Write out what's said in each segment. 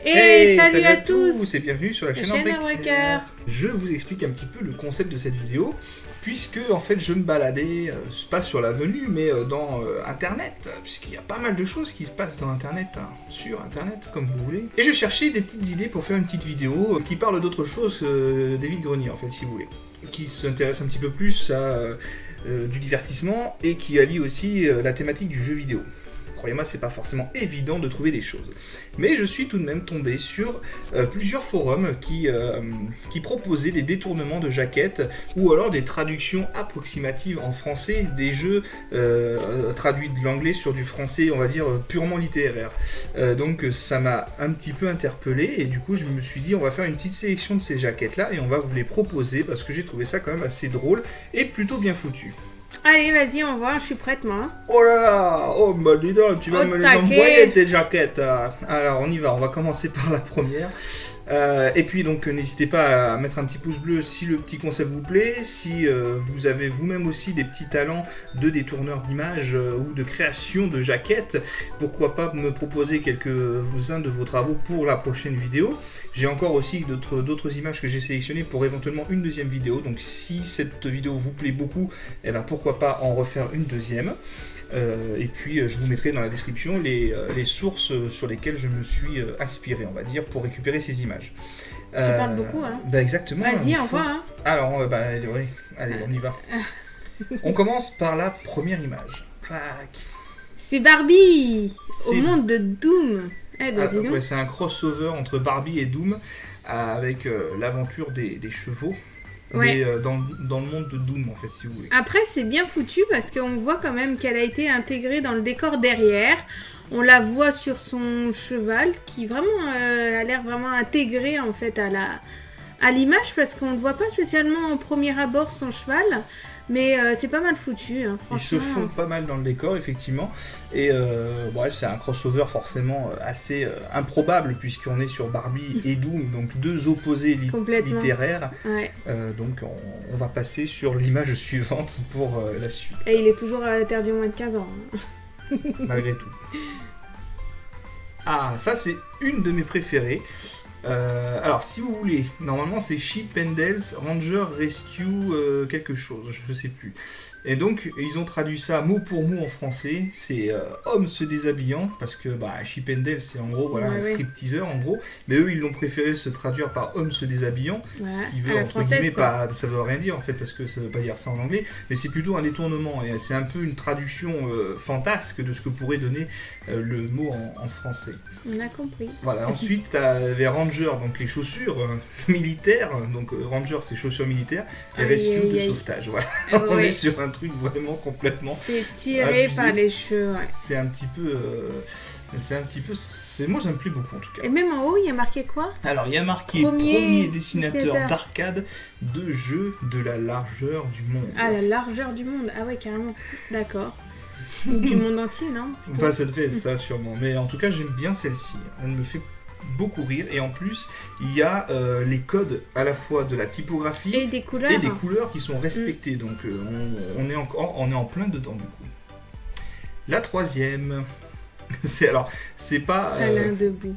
Et salut à tous et bienvenue sur la chaîne Unbreaker. Je vous explique un petit peu le concept de cette vidéo, puisque en fait je me baladais, pas sur l'avenue, mais dans internet, puisqu'il y a pas mal de choses qui se passent dans internet, sur internet, comme vous voulez. Et je cherchais des petites idées pour faire une petite vidéo qui parle d'autre chose des vides-greniers, en fait, si vous voulez. Qui s'intéresse un petit peu plus à du divertissement et qui allie aussi la thématique du jeu vidéo. Croyez-moi, c'est pas forcément évident de trouver des choses. Mais je suis tout de même tombé sur plusieurs forums qui proposaient des détournements de jaquettes ou alors des traductions approximatives en français des jeux traduits de l'anglais sur du français, on va dire, purement littéraire. Donc ça m'a un petit peu interpellé et du coup je me suis dit on va faire une petite sélection de ces jaquettes-là et on va vous les proposer parce que j'ai trouvé ça quand même assez drôle et plutôt bien foutu. Allez, vas-y, on va, je suis prête, moi. Oh là là, oh bah dis donc, tu vas me les envoyer tes jaquettes. Alors on y va, on va commencer par la première. Et puis donc n'hésitez pas à mettre un petit pouce bleu si le petit concept vous plaît, si vous avez vous-même aussi des petits talents de détourneur d'images ou de création de jaquettes, pourquoi pas me proposer quelques-uns de vos travaux pour la prochaine vidéo. J'ai encore aussi d'autres images que j'ai sélectionnées pour éventuellement une deuxième vidéo, donc si cette vidéo vous plaît beaucoup, eh ben pourquoi pas en refaire une deuxième. Et puis je vous mettrai dans la description les sources sur lesquelles je me suis inspiré, on va dire, pour récupérer ces images. Tu parles beaucoup, hein. Bah exactement. Vas-y, envoie, hein. Alors, oui, allez, on y va. On commence par la première image. Clac. C'est Barbie au monde de Doom. Ouais, c'est un crossover entre Barbie et Doom, avec l'aventure des chevaux. Ouais. Mais dans le monde de Doom, en fait, si vous voulez. Après, c'est bien foutu parce qu'on voit quand même qu'elle a été intégrée dans le décor derrière. On la voit sur son cheval qui vraiment a l'air vraiment intégré en fait à l'image parce qu'on ne voit pas spécialement au premier abord son cheval. Mais c'est pas mal foutu, hein, ils se font pas mal dans le décor, effectivement. Et ouais, c'est un crossover forcément assez improbable, puisqu'on est sur Barbie et Doom, donc deux opposés littéraires. Ouais. Donc on va passer sur l'image suivante pour la suite. Et il est toujours interdit au moins de 15 ans. Hein. Malgré tout. Ah, ça c'est une de mes préférées. Alors si vous voulez, normalement c'est Chip 'n Dale's Ranger Rescue quelque chose, je sais plus. Et donc ils ont traduit ça mot pour mot en français, c'est homme se déshabillant, parce que Chip 'n Dale c'est en gros voilà, un stripteaseur en gros, mais eux ils l'ont préféré se traduire par homme se déshabillant, ce qui veut entre guillemets pas, ça veut rien dire en fait, parce que ça veut pas dire ça en anglais, mais c'est plutôt un détournement, et c'est un peu une traduction fantasque de ce que pourrait donner le mot en français. On a compris. Voilà, ensuite t'as les Rangers, donc les chaussures militaires, donc Rangers c'est chaussures militaires, et Rescue de sauvetage, voilà. On est sur un truc vraiment complètement c'est tiré abusé par les cheveux, ouais. C'est un petit peu... moi ça me plaît beaucoup en tout cas. Et même en haut il y a marqué quoi? Alors il y a marqué premier dessinateur d'arcade de jeux de la largeur du monde. Ah, la largeur du monde, ah ouais carrément, d'accord. Du monde entier, non? Enfin ça devait être ça sûrement, mais en tout cas j'aime bien celle-ci, elle me fait beaucoup rire, et en plus il y a les codes à la fois de la typographie et des couleurs qui sont respectés, donc on est en plein dedans du coup. La troisième, c'est pas Alain Debout.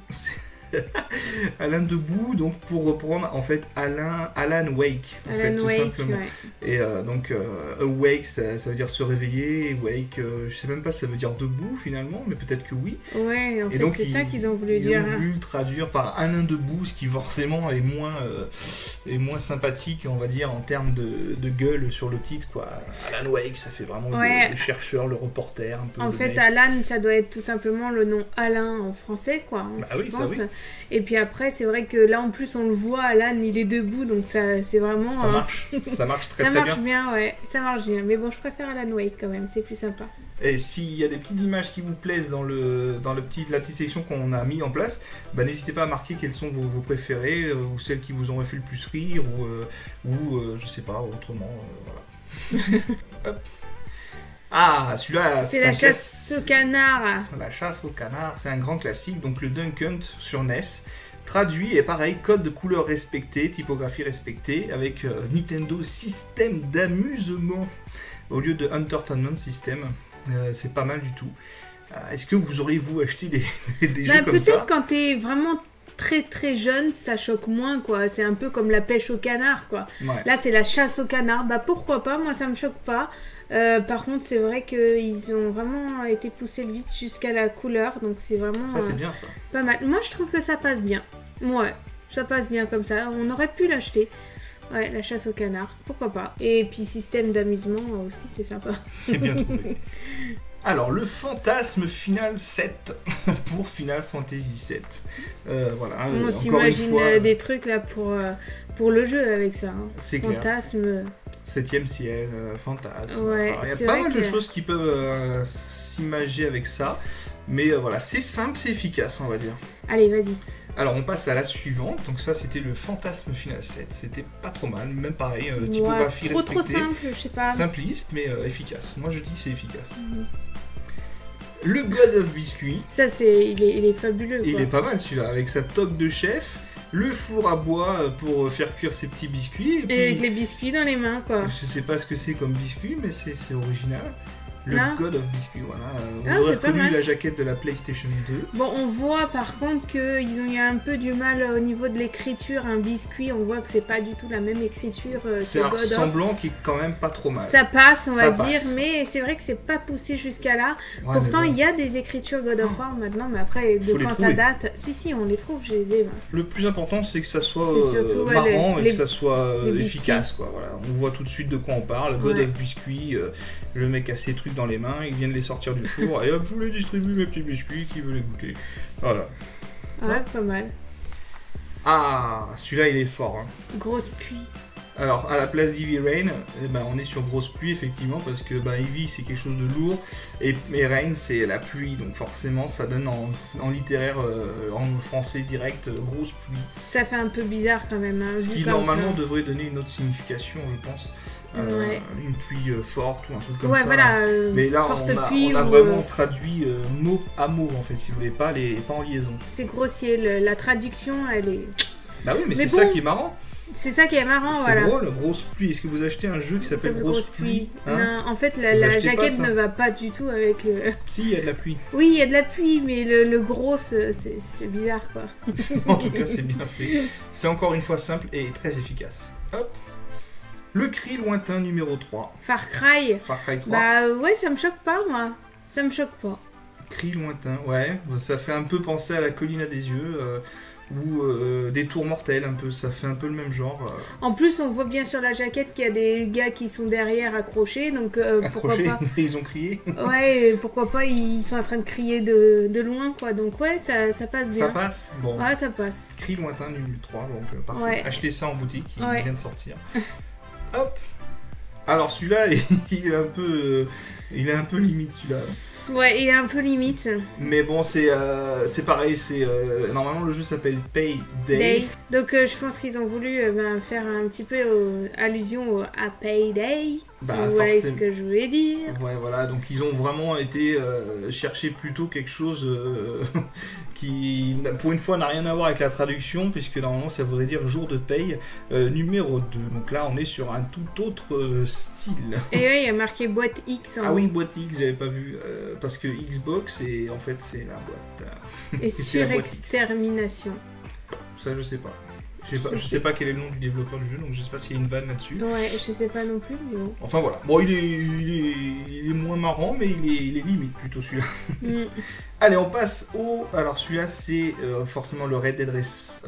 Alain Debout, donc pour reprendre en fait Alan Wake, en fait, tout simplement. Ouais. Et donc awake ça veut dire se réveiller, wake je sais même pas si ça veut dire debout finalement, mais peut-être que oui. Ouais, en fait c'est ça qu'ils ont voulu dire. Ils ont voulu traduire par Alain Debout, ce qui forcément est moins sympathique, on va dire, en termes de gueule sur le titre, quoi. Alan Wake, ça fait vraiment le chercheur, le reporter un peu. En fait Alan, ça doit être tout simplement le nom Alain en français, quoi. Oui, ça oui. Et puis après, c'est vrai que là, en plus, on le voit, Alan, il est debout, donc ça, c'est vraiment... Ça marche, ça marche très bien. Ça marche bien, ouais, ça marche bien. Mais bon, je préfère Alan Wake quand même, c'est plus sympa. Et s'il y a des petites images qui vous plaisent dans la petite sélection qu'on a mis en place, n'hésitez pas à marquer quelles sont vos préférées, ou celles qui vous ont fait le plus rire, ou je sais pas, autrement, voilà. Hop. Ah, celui-là, c'est la chasse au canard. La chasse au canard, c'est un grand classique, donc le Duck Hunt sur NES. Traduit, et pareil, code de couleur respecté, typographie respectée, avec Nintendo système d'amusement au lieu de Entertainment System. C'est pas mal du tout. Est-ce que vous auriez-vous acheté des Bah, jeux comme ça? peut-être quand t'es vraiment très très jeune, ça choque moins, quoi. C'est un peu comme la pêche au canard, quoi. Ouais. Là, c'est la chasse au canard. Bah, pourquoi pas? Moi, ça me choque pas. Par contre, c'est vrai qu'ils ont vraiment été poussés le vice jusqu'à la couleur, donc c'est vraiment Ça, c'est bien ça. pas mal. Moi, je trouve que ça passe bien. Ouais, ça passe bien comme ça. On aurait pu l'acheter. Ouais, la chasse au canard, pourquoi pas. Et puis, système d'amusement aussi, c'est sympa. C'est bien trouvé. Alors, le Fantasme Final 7 pour Final Fantasy 7. Voilà. On encore s'imagine une fois, des trucs là pour le jeu avec ça. Hein. c'est clair. Fantasme. 7ème ciel, Fantasme. Ouais, Enfin, il y c'est a pas vrai mal de que- choses qui peuvent s'imager avec ça. Mais voilà, c'est simple, c'est efficace, on va dire. Allez, vas-y. Alors, on passe à la suivante. Donc, ça, c'était le Fantasme Final 7. C'était pas trop mal. Même pareil, typographie Ouais, trop respectée. simple, je sais pas. Simpliste, mais efficace. Moi, je dis c'est efficace. Mhm. Le God of Biscuit. Ça, il est fabuleux. Il quoi. est pas mal celui-là, avec sa toque de chef, le four à bois pour faire cuire ses petits biscuits. Et puis, Et avec les biscuits dans les mains, quoi. je sais pas ce que c'est comme biscuit, mais c'est original. Le Ah. God of Biscuit, voilà. Ah, Vous aurez c'est pas reconnu mal. la jaquette de la PlayStation 2. Bon, on voit par contre qu'ils ont eu un peu du mal au niveau de l'écriture. Un biscuit, on voit que c'est pas du tout la même écriture C'est que un God of. ressemblant qui est quand même pas trop mal. Ça passe, on Ça va dire, passe. mais c'est vrai que c'est pas poussé jusqu'à là. Ouais, Pourtant, mais bon. il y a des écritures God of War maintenant, mais après, Faut de les quand trouver. ça date. Si, on les trouve, je les ai. Ben. Le plus important, c'est que ça soit C'est surtout, ouais, marrant et les- que ça soit les biscuits. efficace. Quoi, voilà. On voit tout de suite de quoi on parle. God Ouais. of Biscuit, le mec a ses trucs dans les mains, il vient de les sortir du four, et hop, je vous les distribue mes petits biscuits, qui veut les goûter. Voilà. Ouais, pas mal. Ah, celui-là, il est fort. Hein. Grosse pluie. Alors, à la place d'Eevee Rain, eh ben, on est sur grosse pluie, effectivement, parce que ben, Eevee, c'est quelque chose de lourd, et Rain, c'est la pluie, donc forcément, ça donne en littéraire, en français direct, grosse pluie. Ça fait un peu bizarre quand même. Hein, Ce vu qui, comme normalement, ça. devrait donner une autre signification, je pense. Ouais. Une pluie forte ou un truc comme Ouais, ça. voilà. Mais là, forte on a, pluie on a ou, vraiment traduit mot à mot, en fait, si vous voulez, pas en liaison. c'est grossier. La traduction, elle est. Bah oui, mais Mais c'est bon, ça qui est marrant. C'est ça qui est marrant, C'est voilà. drôle, grosse pluie. Est-ce que vous achetez un jeu qui s'appelle Grosse Pluie hein? Non, en fait, Vous la achetez pas jaquette ça ne va pas du tout avec le. Si, il y a de la pluie. Oui, il y a de la pluie, mais le gros, c'est bizarre, quoi. En tout cas, c'est bien fait. C'est encore une fois simple et très efficace. Hop. Le cri lointain numéro 3. Far Cry. Far Cry 3. Bah ouais, ça me choque pas, moi. Ça me choque pas. Cri lointain, ouais. Ça fait un peu penser à la colline à des yeux. Ou des tours mortels, un peu. Ça fait un peu le même genre. En plus, on voit bien sur la jaquette qu'il y a des gars qui sont derrière accrochés, donc pourquoi Accrochés, pas. ils ont crié. Ouais, pourquoi pas, ils sont en train de crier de loin, quoi. Donc ouais, ça passe bien. Ça passe. Bon. Ouais, ça passe. Cri lointain numéro 3, donc parfait. Ouais. Achetez ça en boutique, il Ouais. vient de sortir. Hop. Alors celui-là, il est un peu limite celui-là. Ouais, il est un peu limite. Mais bon, c'est pareil, normalement le jeu s'appelle Payday. Day. Donc je pense qu'ils ont voulu faire un petit peu allusion à Payday, si Bah, vous voyez ce forcément. que je voulais dire. Ouais, voilà, donc ils ont vraiment été chercher plutôt quelque chose qui, pour une fois, n'a rien à voir avec la traduction, puisque normalement ça voudrait dire jour de paye numéro 2. Donc là, on est sur un tout autre style. Et ouais, il y a marqué boîte X en Ah haut. oui, boîte X, j'avais pas vu, parce que Xbox, et en fait, c'est la boîte. Et c'est la boîte X. surextermination. Ça, je sais pas. Je sais pas quel est le nom du développeur du jeu, donc je sais pas s'il y a une vanne là-dessus. Ouais, je sais pas non plus, mais bon. Enfin voilà. Bon, il est moins marrant, mais il est limite plutôt celui-là. Mm. Allez, on passe au. Alors celui-là, c'est forcément le Red Dead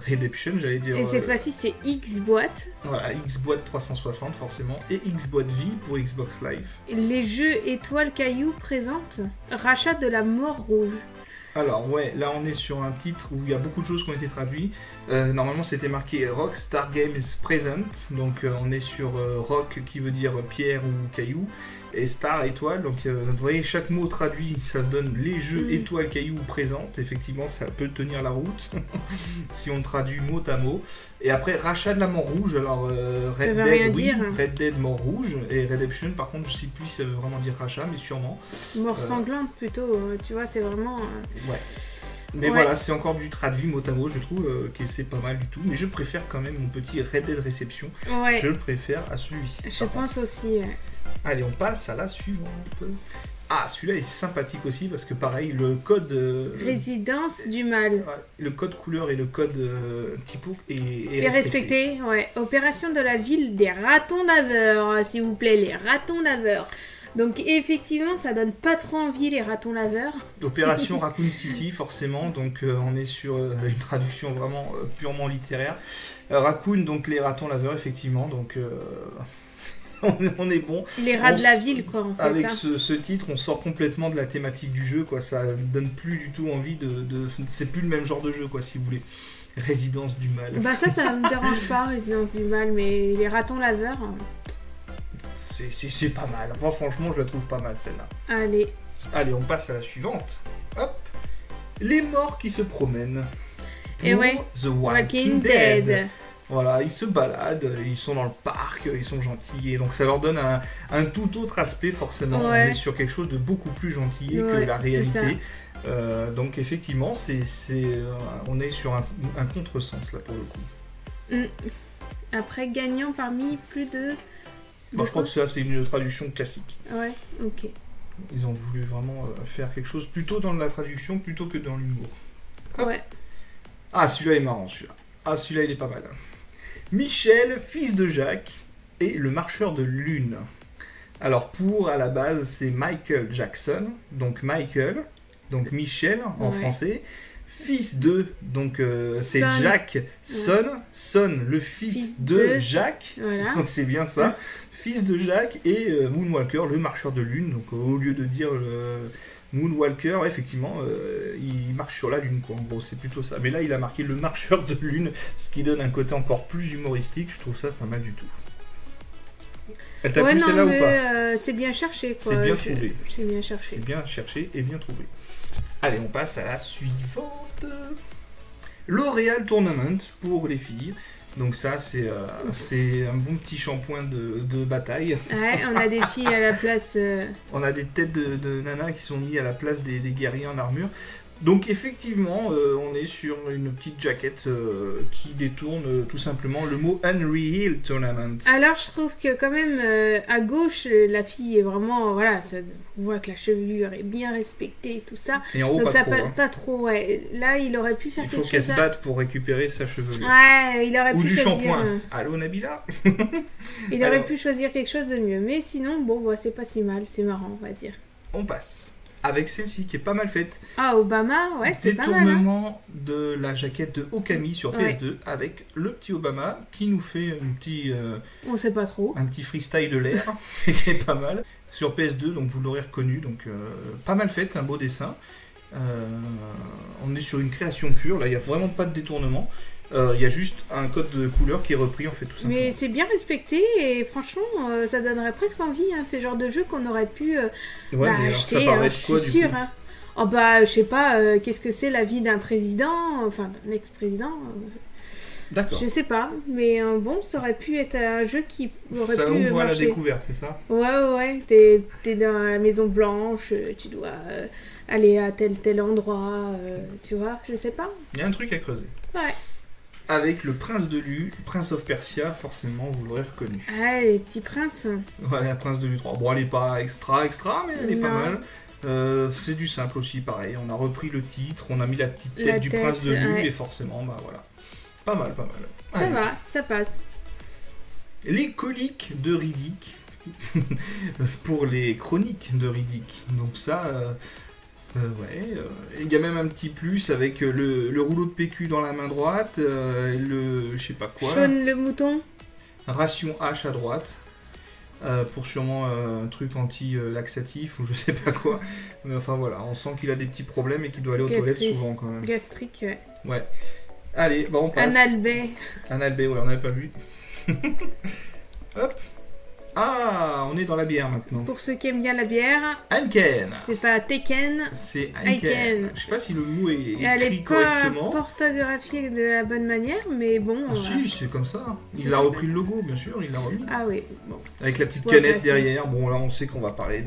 Redemption, j'allais dire. Et cette fois-ci, c'est X boîte. Voilà, Xbox 360 forcément, et Xbox V pour Xbox Live. Les jeux étoiles cailloux présentent rachat de la mort rouge. Alors ouais, là on est sur un titre où il y a beaucoup de choses qui ont été traduites. Normalement c'était marqué Rockstar Games Present, donc on est sur rock qui veut dire pierre ou caillou, et star étoile, donc vous voyez chaque mot traduit, ça donne les jeux étoiles caillou présentes, effectivement ça peut tenir la route, si on traduit mot à mot. Et après rachat de la mort rouge, alors Red veut rien Dead, oui, dire. Red Dead mort rouge, et Redemption par contre je sais plus si ça veut vraiment dire rachat, mais sûrement. Mort sanglante plutôt, tu vois, c'est vraiment... Ouais. Mais Ouais. voilà, c'est encore du traduit mot à mot, je trouve que c'est pas mal du tout. Mais je préfère quand même mon petit Red Dead Reception. Ouais, Je le préfère à celui-ci. je par contre. pense aussi. Allez, on passe à la suivante. Ah, celui-là est sympathique aussi parce que pareil, le code... Résidence du mal. Le code couleur et le code typo est respecté. Ouais. Opération de la ville des ratons laveurs, s'il vous plaît, les ratons laveurs. Donc effectivement, ça donne pas trop envie les ratons laveurs. Opération Raccoon City, forcément, donc on est sur une traduction vraiment purement littéraire. Raccoon, donc les ratons laveurs, effectivement, donc... on est bon. Les rats de la ville, quoi, en fait. Avec ce titre, on sort complètement de la thématique du jeu, quoi. Ça donne plus du tout envie de... C'est plus le même genre de jeu, quoi, si vous voulez. Résidence du mal. Bah ça me dérange pas, Résidence du mal, mais les ratons laveurs... C'est pas mal. Enfin, franchement, je la trouve pas mal, celle-là. Allez, on passe à la suivante. Hop. Les morts qui se promènent. Et ouais. The Walking Dead. Voilà, ils se baladent, ils sont dans le parc, ils sont gentils, et donc ça leur donne un tout autre aspect, forcément. Ouais. On est sur quelque chose de beaucoup plus gentil que la réalité. Donc effectivement, on est sur un contresens, là, pour le coup. Après, gagnant parmi plus de... Bon, je crois que ça, c'est une traduction classique. Ouais, ok. Ils ont voulu vraiment faire quelque chose plutôt dans la traduction, plutôt que dans l'humour. Ouais. Ah, celui-là est marrant, celui-là. Ah, celui-là, il est pas mal. Michel, fils de Jacques, et le marcheur de lune. Alors, à la base, c'est Michael Jackson, donc Michael, donc Michel en français, fils de, donc c'est Jacques, son, le fils de Jacques, voilà. Donc c'est bien ça, fils de Jacques, et Moonwalker, le marcheur de lune, donc au lieu de dire... Moonwalker, effectivement, il marche sur la lune, quoi. En gros, c'est plutôt ça. Mais là, il a marqué le marcheur de lune, ce qui donne un côté encore plus humoristique. Je trouve ça pas mal du tout. T'as plu celle-là ou pas c'est bien cherché, quoi. C'est bien trouvé. C'est bien cherché. C'est bien cherché et bien trouvé. Allez, on passe à la suivante. L'Oréal Tournament pour les filles. Donc ça, c'est un bon petit shampoing de bataille. Ouais, on a des filles à la place... On a des têtes de nanas qui sont mises à la place des guerriers en armure. Donc effectivement, on est sur une petite jaquette qui détourne tout simplement le mot Unreal Tournament. Alors je trouve que quand même, à gauche, la fille est vraiment... Voilà, on voit que la chevelure est bien respectée et tout ça. Et en haut, donc pas ça trop. Pas trop, ouais. Là, il aurait pu faire quelque chose... Il faut qu'elle se batte pour récupérer sa chevelure. Ouais, il aurait pu choisir... Ou du shampoing. Allô, Nabila. Il aurait pu choisir quelque chose de mieux. Mais sinon, bon, bah, c'est pas si mal. C'est marrant, on va dire. On passe. Avec celle-ci qui est pas mal faite. Ah, Obama, ouais, c'est pas mal. Détournement de la jaquette de Okami sur PS2 avec le petit Obama qui nous fait un petit... on sait pas trop. Un petit freestyle de l'air qui est pas mal. Sur PS2, donc vous l'aurez reconnu. Donc pas mal faite, un beau dessin. On est sur une création pure. Là, il n'y a vraiment pas de détournement. Il y a juste un code de couleur qui est repris en fait tout simplement. Mais c'est bien respecté et franchement ça donnerait presque envie, hein, ces genres de jeux qu'on aurait pu acheter. Ça paraît de quoi, je suis sûre. Hein. Oh bah je sais pas, qu'est-ce que c'est la vie d'un président, enfin d'un ex-président. D'accord. Je sais pas, mais bon, ça aurait pu être un jeu qui aurait pu ça ouvre à la marcher. découverte, c'est ça? Ouais, t'es dans la Maison Blanche, tu dois aller à tel endroit, tu vois, je sais pas. Il y a un truc à creuser. Ouais. Avec le prince de Lu, Prince of Persia, forcément, vous l'aurez reconnu. Ah, les petits princes. Voilà, Prince de Lu 3. Bon, elle est pas extra, mais elle est pas mal. C'est du simple aussi, pareil. On a repris le titre, on a mis la petite tête du prince de Lu, et forcément, bah voilà. Pas mal. Ça va, ça passe. Les coliques de Riddick. Pour les chroniques de Riddick. Donc ça... il y a même un petit plus avec le rouleau de PQ dans la main droite, le je sais pas quoi. Sean le mouton. Ration H à droite, pour sûrement un truc anti-laxatif ou je sais pas quoi. Mais enfin voilà, on sent qu'il a des petits problèmes et qu'il doit aller aux toilettes souvent quand même. Gastrique, ouais. Ouais. Allez, on passe. Analbé, ouais, on n'avait pas vu. Hop. Ah, on est dans la bière maintenant. Pour ceux qui aiment bien la bière, Heineken. C'est pas Tekken, c'est Heineken. Je sais pas si le mot est écrit correctement. Elle est pas portographiée de la bonne manière, mais bon... Ah si, c'est comme ça. Il a repris le logo, bien sûr, il l'a remis. Ah oui, bon. Avec la petite canette derrière. Bon, là, on sait qu'on va parler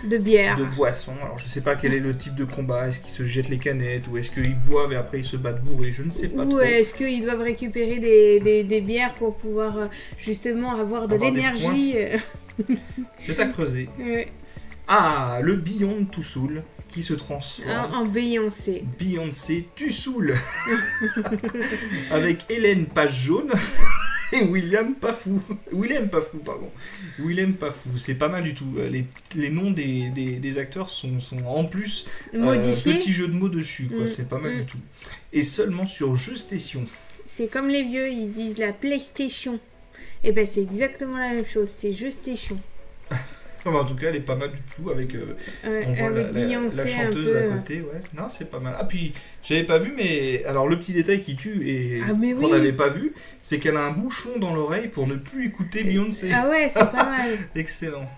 de bière. De boisson. Alors, je sais pas quel est le type de combat. Est-ce qu'ils se jettent les canettes ou est-ce qu'ils boivent et après ils se battent bourrés? Je ne sais pas trop. Ou est-ce qu'ils doivent récupérer des bières pour pouvoir justement avoir de l'énergie C'est à creuser. Ouais. Ah, le Beyond Too Soul qui se transforme En Beyoncé. Beyoncé Tu Soul avec Hélène Page Jaune et William Pafou. William Pafou, c'est pas mal du tout. Les noms des acteurs sont en plus Modifiés. petit jeu de mots dessus, quoi. C'est pas mal du tout. Et seulement sur Jeux Station. C'est comme les vieux, ils disent la PlayStation. Et ben c'est exactement la même chose, c'est Jeux Station. En tout cas, elle est pas mal du tout avec on voit la chanteuse à côté. Ouais. Non, c'est pas mal. Ah, puis j'avais pas vu, mais alors le petit détail qui tue et qu'on n'avait pas vu, c'est qu'elle a un bouchon dans l'oreille pour ne plus écouter Beyoncé. Ah ouais, c'est pas mal. Excellent.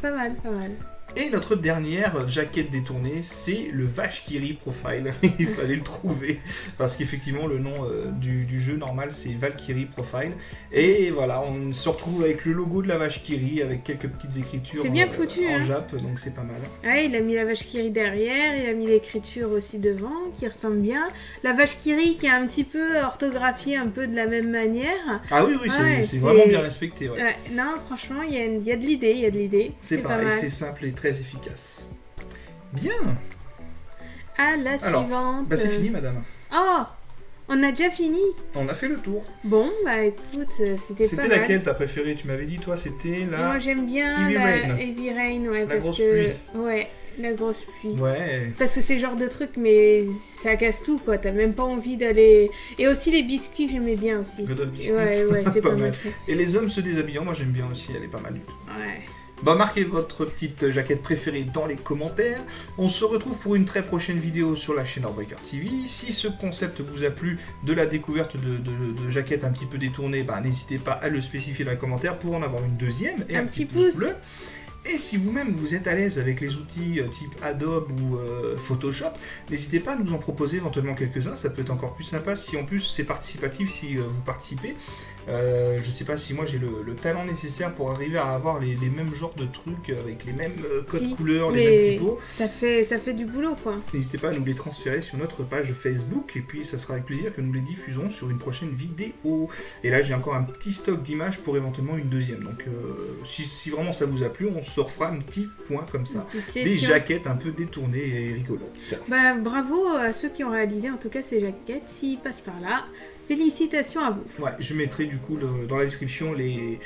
Pas mal. Et notre dernière jaquette détournée, c'est le Vashkiri Profile. Il fallait le trouver, parce qu'effectivement, le nom du jeu normal, c'est Valkyrie Profile. Et voilà, on se retrouve avec le logo de la Vashkiri, avec quelques petites écritures c'est bien foutu, en hein. Jap, donc c'est pas mal. Ouais, il a mis la Vashkiri derrière, il a mis l'écriture aussi devant, qui ressemble bien. La Vashkiri qui est un petit peu orthographiée un peu de la même manière. Ah oui, c'est vraiment bien respecté. Ouais. Non, franchement, il y a de l'idée, C'est pareil, pas mal. c'est simple et très efficace. Bien. À la suivante. C'est fini, madame. Oh, on a déjà fini. On a fait le tour. Bon, bah écoute, c'était pas mal. C'était laquelle ta préférée? Tu m'avais dit, toi, c'était la... Moi, j'aime bien Heavy Rain. Heavy Rain, ouais, La grosse pluie. Ouais, la grosse pluie. Ouais. Parce que c'est le genre de truc, mais ça casse tout, quoi. T'as même pas envie d'aller... Et aussi les biscuits, j'aimais bien aussi. God of Biscuits. Ouais, c'est pas mal. Et les hommes se déshabillant, moi j'aime bien aussi, elle est pas mal du tout. Ouais. Bah, marquez votre petite jaquette préférée dans les commentaires. On se retrouve pour une très prochaine vidéo sur la chaîne Heartbreaker TV. Si ce concept vous a plu, de la découverte de jaquettes un petit peu détournées, bah, n'hésitez pas à le spécifier dans les commentaires pour en avoir une deuxième et un petit pouce bleu. Et si vous-même vous êtes à l'aise avec les outils type Adobe ou Photoshop, n'hésitez pas à nous en proposer éventuellement quelques-uns, ça peut être encore plus sympa si en plus c'est participatif, si vous participez. Je sais pas si moi j'ai le talent nécessaire pour arriver à avoir les mêmes genres de trucs avec les mêmes codes couleurs, les mêmes typos. Ça fait du boulot, quoi. N'hésitez pas à nous les transférer sur notre page Facebook et puis ça sera avec plaisir que nous les diffusons sur une prochaine vidéo. Et là j'ai encore un petit stock d'images pour éventuellement une deuxième. Donc si vraiment ça vous a plu, on se refera un petit point comme ça. Des jaquettes un peu détournées et rigolotes. Bah, bravo à ceux qui ont réalisé en tout cas ces jaquettes. S'ils passent par là, félicitations à vous. Ouais, je mettrai du coup dans la description les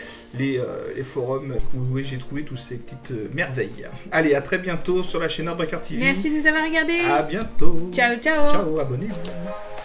forums où j'ai trouvé toutes ces petites merveilles. Allez, à très bientôt sur la chaîne Heartbreaker TV. Merci de nous avoir regardés. À bientôt. Ciao, ciao. Ciao, abonnez-vous.